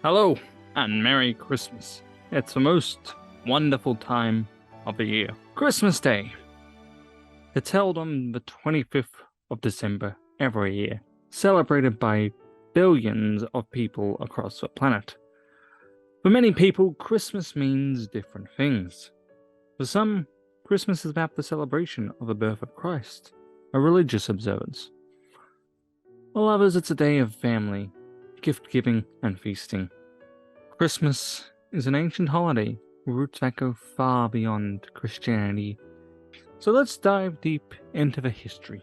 Hello and Merry Christmas. It's the most wonderful time of the year. Christmas Day. It's held on the 25th of December every year, celebrated by billions of people across the planet. For many people, Christmas means different things. For some, Christmas is about the celebration of the birth of Christ, a religious observance. For others, it's a day of family, gift-giving, and feasting. Christmas is an ancient holiday with roots that go far beyond Christianity. So let's dive deep into the history.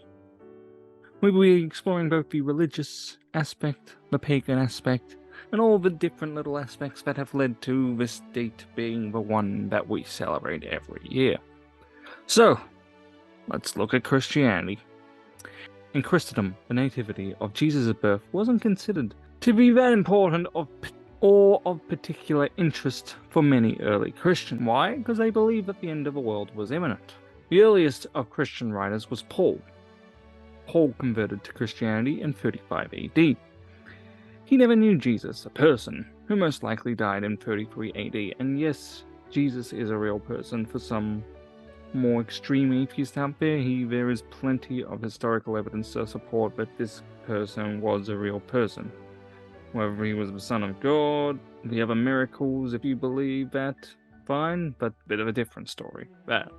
We will be exploring both the religious aspect, the pagan aspect, and all the different little aspects that have led to this date being the one that we celebrate every year. So, let's look at Christianity. In Christendom, the nativity of Jesus' birth wasn't considered to be that important or of particular interest for many early Christians. Why? Because they believed that the end of the world was imminent. The earliest of Christian writers was Paul. Paul converted to Christianity in 35 AD. He never knew Jesus, a person, who most likely died in 33 AD, and yes, Jesus is a real person for some more extreme atheists out there. There is plenty of historical evidence to support that this person was a real person. Whether he was the Son of God, the other miracles, if you believe that, fine, but a bit of a different story. That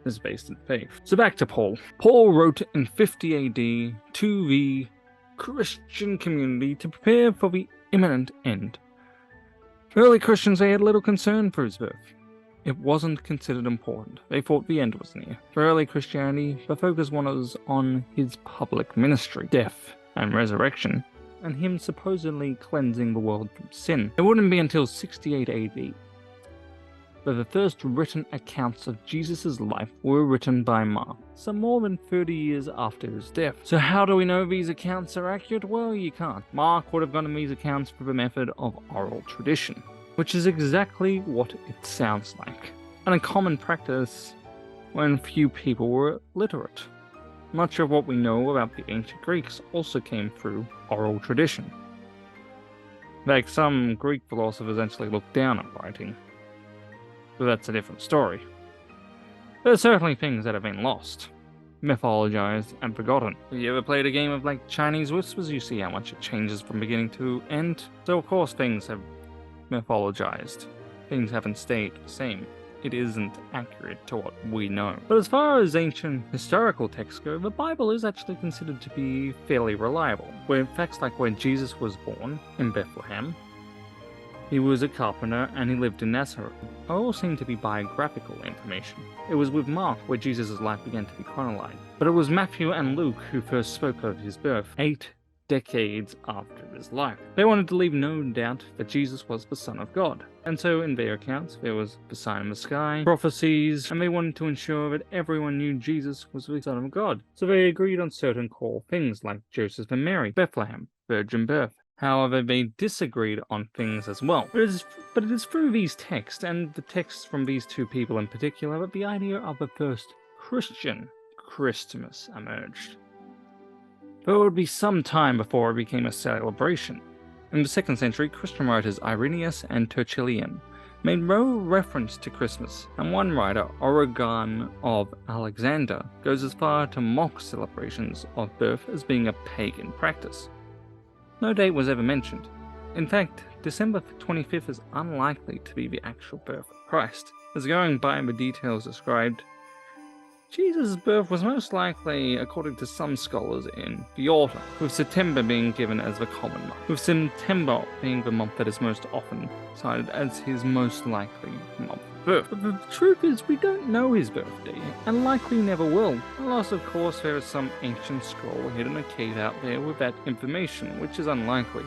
is based in faith. So back to Paul. Paul wrote in 50 AD to the Christian community to prepare for the imminent end. Early Christians, they had little concern for his birth. It wasn't considered important. They thought the end was near. For early Christianity, the focus was on his public ministry, death, and resurrection, and him supposedly cleansing the world from sin. It wouldn't be until 68 AD that the first written accounts of Jesus' life were written by Mark, some more than 30 years after his death. So how do we know these accounts are accurate? Well, you can't. Mark would have gotten these accounts through the method of oral tradition, which is exactly what it sounds like, and a common practice when few people were literate. Much of what we know about the ancient Greeks also came through oral tradition. In fact, some Greek philosophers actually looked down on writing, but that's a different story. There are certainly things that have been lost, mythologized, and forgotten. Have you ever played a game of like Chinese whispers? You see how much it changes from beginning to end. So of course things have mythologized. Things haven't stayed the same. It isn't accurate to what we know. But as far as ancient historical texts go, the Bible is actually considered to be fairly reliable. Where facts like when Jesus was born in Bethlehem, he was a carpenter and he lived in Nazareth, all seem to be biographical information. It was with Mark where Jesus' life began to be chronologized. But it was Matthew and Luke who first spoke of his birth 8 decades after his life. They wanted to leave no doubt that Jesus was the Son of God. And so in their accounts, there was the sign in the sky, prophecies, and they wanted to ensure that everyone knew Jesus was the Son of God. So they agreed on certain core things like Joseph and Mary, Bethlehem, virgin birth. However, they disagreed on things as well. But it is through these texts, and the texts from these two people in particular, that the idea of the first Christian Christmas emerged. Though it would be some time before it became a celebration. In the 2nd century, Christian writers Irenaeus and Tertullian made no reference to Christmas, and one writer, Origen of Alexander, goes as far to mock celebrations of birth as being a pagan practice. No date was ever mentioned. In fact, December 25th is unlikely to be the actual birth of Christ, as going by the details described, Jesus' birth was most likely, according to some scholars, in the autumn, with September being given as the common month, with September being the month that is most often cited as his most likely month of birth. But the truth is, we don't know his birthday, and likely never will, unless of course there is some ancient scroll hidden in a cave out there with that information, which is unlikely.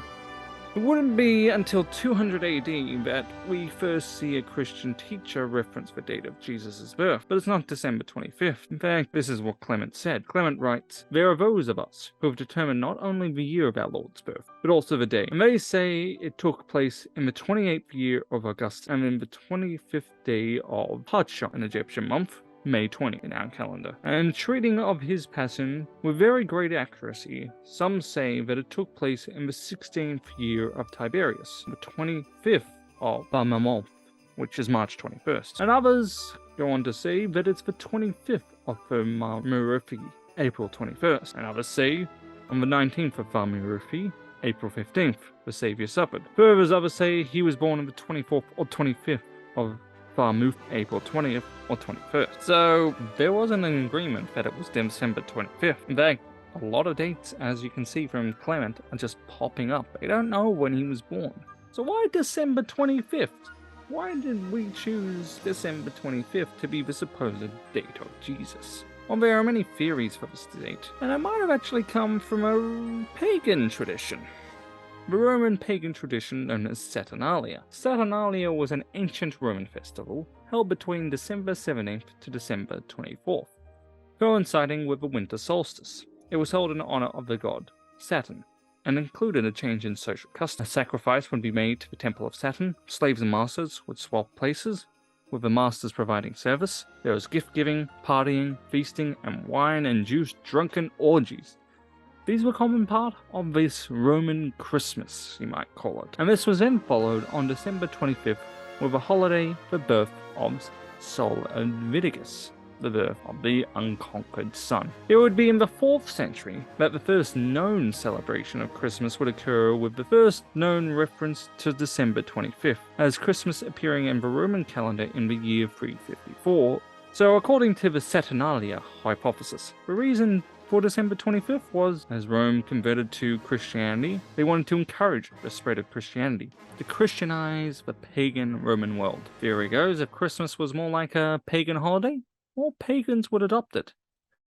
It wouldn't be until 200 AD that we first see a Christian teacher reference the date of Jesus' birth, but it's not December 25th. In fact, this is what Clement said. Clement writes, "There are those of us who have determined not only the year of our Lord's birth, but also the day. And they say it took place in the 28th year of Augustus, and in the 25th day of Hadshon, an Egyptian month, May 20 in our calendar, and treating of his passion with very great accuracy. Some say that it took place in the 16th year of Tiberius, the 25th of the month, which is March 21st, and others go on to say that it's the 25th of Thermopylae, April 21st, and others say on the 19th of Thermopylae, April 15th, the Saviour suffered. Further, others say he was born on the 24th or 25th of Thermopylae, April 20th or 21st. So there wasn't an agreement that it was December 25th. In fact, a lot of dates, as you can see from Clement, are just popping up. They don't know when he was born. So why December 25th? Why did we choose December 25th to be the supposed date of Jesus? Well, there are many theories for this date, and it might have actually come from a pagan tradition. The Roman pagan tradition known as Saturnalia. Saturnalia was an ancient Roman festival held between December 17th to December 24th, coinciding with the winter solstice. It was held in honor of the god Saturn, and included a change in social custom. A sacrifice would be made to the temple of Saturn. Slaves and masters would swap places, with the masters providing service. There was gift-giving, partying, feasting, and wine-induced drunken orgies. These were common part of this Roman Christmas, you might call it. And this was then followed on December 25th with a holiday for the birth of Sol Leviticus, the birth of the unconquered sun. It would be in the 4th century that the first known celebration of Christmas would occur, with the first known reference to December 25th, as Christmas appearing in the Roman calendar in the year 354. So according to the Saturnalia hypothesis, the reason for December 25th was, as Rome converted to Christianity, they wanted to encourage the spread of Christianity, to Christianize the pagan Roman world. Theory goes, if Christmas was more like a pagan holiday, more pagans would adopt it.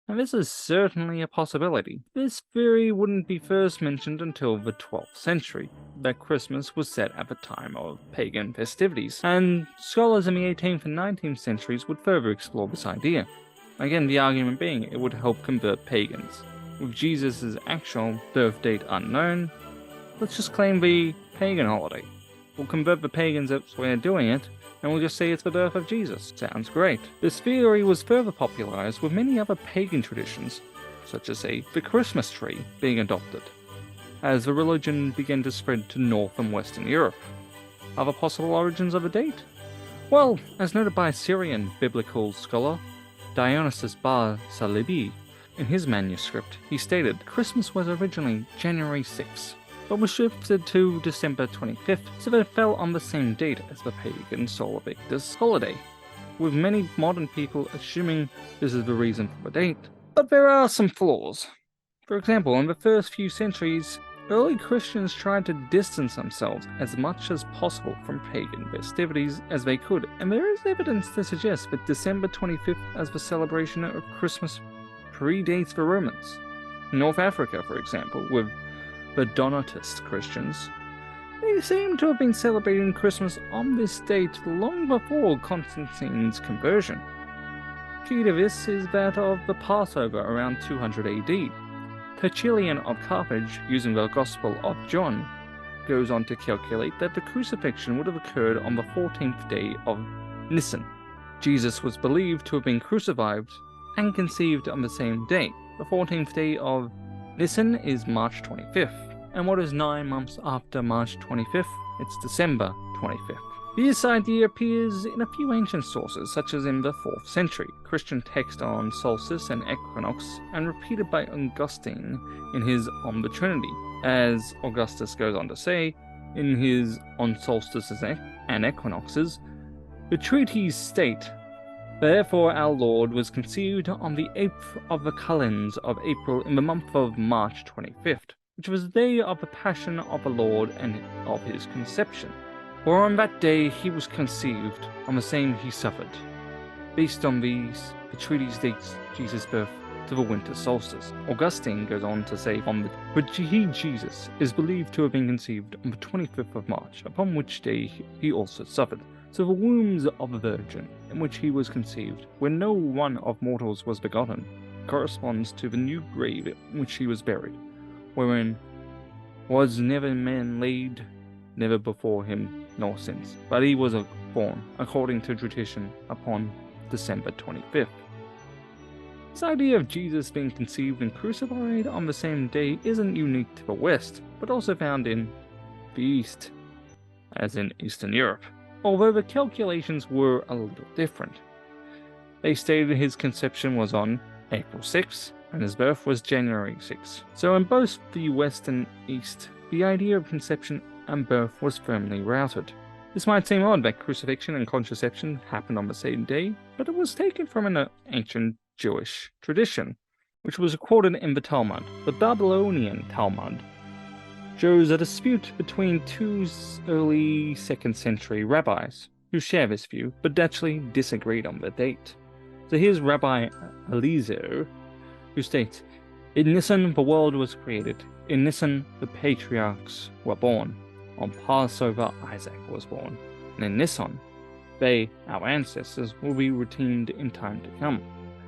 And this is certainly a possibility. This theory wouldn't be first mentioned until the 12th century, that Christmas was set at the time of pagan festivities, and scholars in the 18th and 19th centuries would further explore this idea. Again, the argument being it would help convert pagans. With Jesus' actual birth date unknown, let's just claim the pagan holiday. We'll convert the pagans as we're doing it, and we'll just say it's the birth of Jesus. Sounds great. This theory was further popularized with many other pagan traditions, such as the Christmas tree being adopted, as the religion began to spread to North and Western Europe. Other possible origins of the date? Well, as noted by Syrian biblical scholar Dionysius Bar Salibi, in his manuscript, he stated Christmas was originally January 6th, but was shifted to December 25th, so that it fell on the same date as the pagan Sol Invictus holiday, with many modern people assuming this is the reason for the date. But there are some flaws. For example, in the first few centuries, early Christians tried to distance themselves as much as possible from pagan festivities as they could, and there is evidence to suggest that December 25th as the celebration of Christmas predates the Romans. In North Africa, for example, with the Donatist Christians, they seem to have been celebrating Christmas on this date long before Constantine's conversion. Key to this is that of the Passover around 200 AD. Tertullian of Carthage, using the Gospel of John, goes on to calculate that the crucifixion would have occurred on the 14th day of Nisan. Jesus was believed to have been crucified and conceived on the same day. The 14th day of Nisan is March 25th, and what is 9 months after March 25th? It's December 25th. This idea appears in a few ancient sources, such as in the 4th century Christian text on solstice and equinox, and repeated by Augustine in his On the Trinity. As Augustus goes on to say, in his On Solstices and Equinoxes, the treaties state, therefore our Lord was conceived on the 8th of the calends of April in the month of March 25th, which was the day of the passion of the Lord and of his conception. For on that day he was conceived, on the same he suffered. Based on these, the treaties dates Jesus' birth to the winter solstice. Augustine goes on to say, but he, Jesus, is believed to have been conceived on the 25th of March, upon which day he also suffered. So the wombs of a virgin, in which he was conceived, when no one of mortals was begotten, corresponds to the new grave in which he was buried, wherein was never man laid, never before him nor since, but he was born, according to tradition, upon December 25th. This idea of Jesus being conceived and crucified on the same day isn't unique to the West, but also found in the East, as in Eastern Europe, although the calculations were a little different. They stated his conception was on April 6, and his birth was January 6. So in both the West and East, the idea of conception and birth was firmly routed. This might seem odd that crucifixion and contraception happened on the same day, but it was taken from an ancient Jewish tradition, which was recorded in the Talmud. The Babylonian Talmud shows a dispute between two early 2nd century rabbis who share this view, but actually disagreed on the date. So here's Rabbi Eliezer, who states, "In Nisan the world was created, in Nisan the patriarchs were born, on Passover Isaac was born, and in Nisan they, our ancestors, will be redeemed in time to come."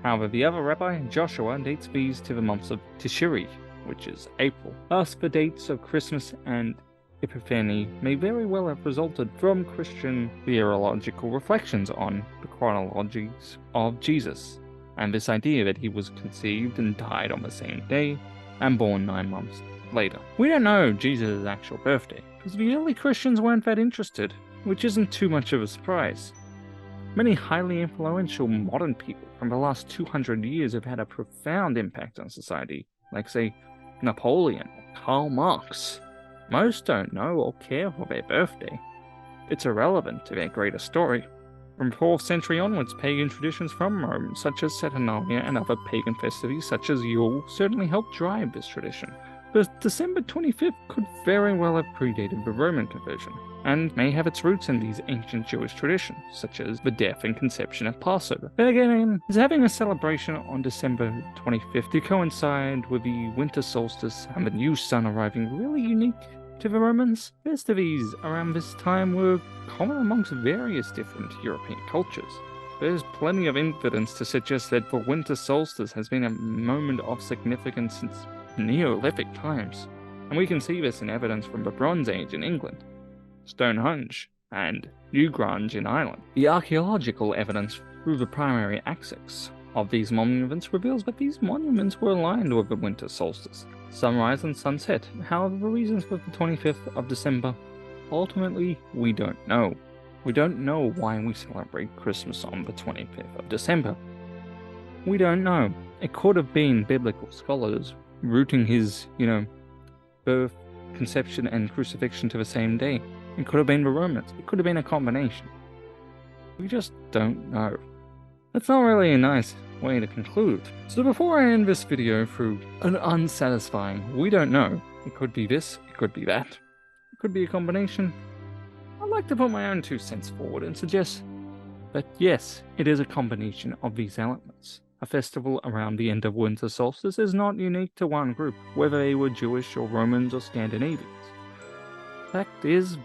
However, the other rabbi, Joshua, dates these to the months of Tishri, which is April. Thus, the dates of Christmas and Epiphany may very well have resulted from Christian theological reflections on the chronologies of Jesus, and this idea that he was conceived and died on the same day, and born 9 months later. We don't know Jesus' actual birthday, because the early Christians weren't that interested, which isn't too much of a surprise. Many highly influential modern people from the last 200 years have had a profound impact on society, like say Napoleon or Karl Marx. Most don't know or care for their birthday. It's irrelevant to their greater story. From 4th century onwards, pagan traditions from Rome, such as Saturnalia and other pagan festivities such as Yule, certainly helped drive this tradition. But December 25th could very well have predated the Roman conversion, and may have its roots in these ancient Jewish traditions, such as the death and conception of Passover. But again, is having a celebration on December 25th to coincide with the winter solstice and the new sun arriving really unique to the Romans? Festivities around this time were common amongst various different European cultures. There's plenty of evidence to suggest that the winter solstice has been a moment of significance since Neolithic times, and we can see this in evidence from the Bronze Age in England, Stonehenge, and Newgrange in Ireland. The archaeological evidence through the primary axis of these monuments reveals that these monuments were aligned with the winter solstice, sunrise and sunset. However, the reasons for the 25th of December, ultimately, we don't know. We don't know why we celebrate Christmas on the 25th of December. We don't know. It could have been biblical scholars rooting his, birth, conception, and crucifixion to the same day. It could have been the Romans. It could have been a combination. We just don't know. That's not really a nice way to conclude. So before I end this video through an unsatisfying "we don't know," it could be this, it could be that, it could be a combination, I'd like to put my own 2 cents forward and suggest that yes, it is a combination of these elements. A festival around the end of winter solstice is not unique to one group, whether they were Jewish or Romans or Scandinavians. Fact is,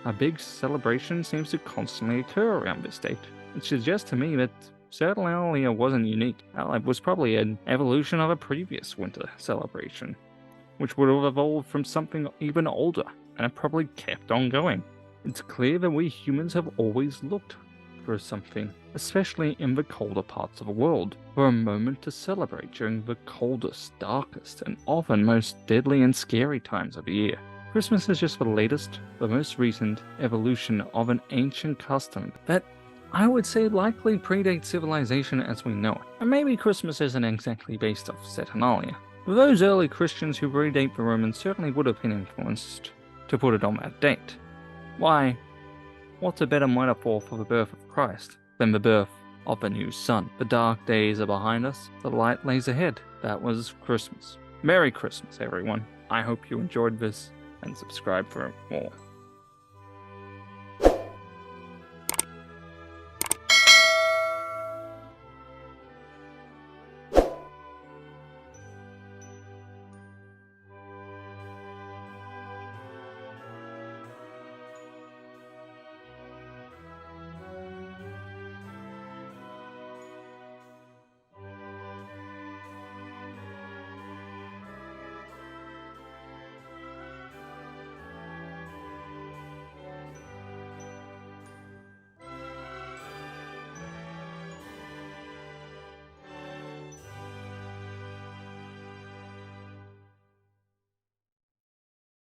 a big celebration seems to constantly occur around this date. It suggests to me that Saturnalia wasn't unique. It was probably an evolution of a previous winter celebration, which would have evolved from something even older, and it probably kept on going. It's clear that we humans have always looked for something, especially in the colder parts of the world, for a moment to celebrate during the coldest, darkest, and often most deadly and scary times of the year. Christmas is just the latest, the most recent evolution of an ancient custom that I would say likely predates civilization as we know it. And maybe Christmas isn't exactly based off Saturnalia. But those early Christians who predate the Romans certainly would have been influenced to put it on that date. Why? What's a better metaphor for the birth of Christ than the birth of the new sun? The dark days are behind us, the light lays ahead. That was Christmas. Merry Christmas, everyone. I hope you enjoyed this, and subscribe for more.